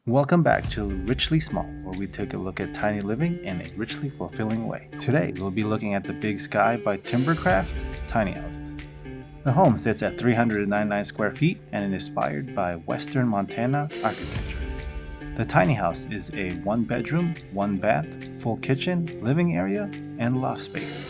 Welcome back to Richly Small, where we take a look at tiny living in a richly fulfilling way. Today, we'll be looking at the Big Sky by Timbercraft Tinyhouses. The home sits at 399 square feet and is inspired by Western Montana architecture. The tiny house is a 1-bedroom, 1-bath, full kitchen, living area, and loft space.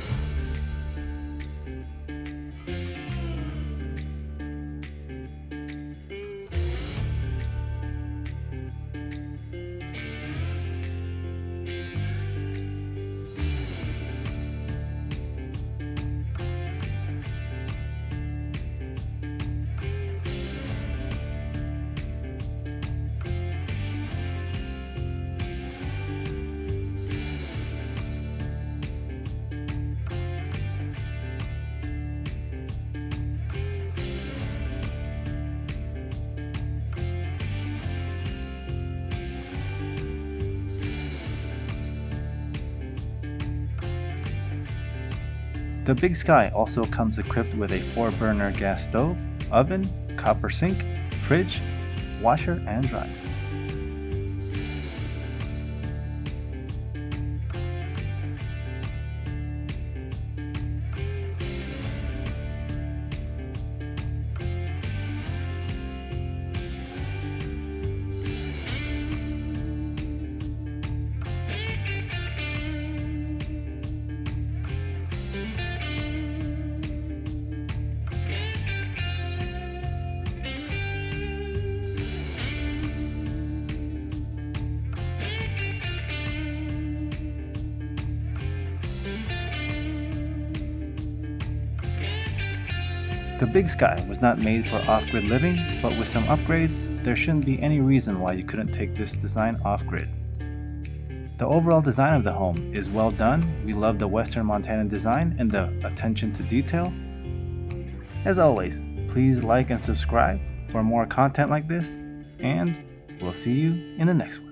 The Big Sky also comes equipped with a 4-burner gas stove, oven, copper sink, fridge, washer, and dryer. The Big Sky was not made for off-grid living, but with some upgrades, there shouldn't be any reason why you couldn't take this design off-grid. The overall design of the home is well done. We love the Western Montana design and the attention to detail. As always, please like and subscribe for more content like this, and we'll see you in the next one.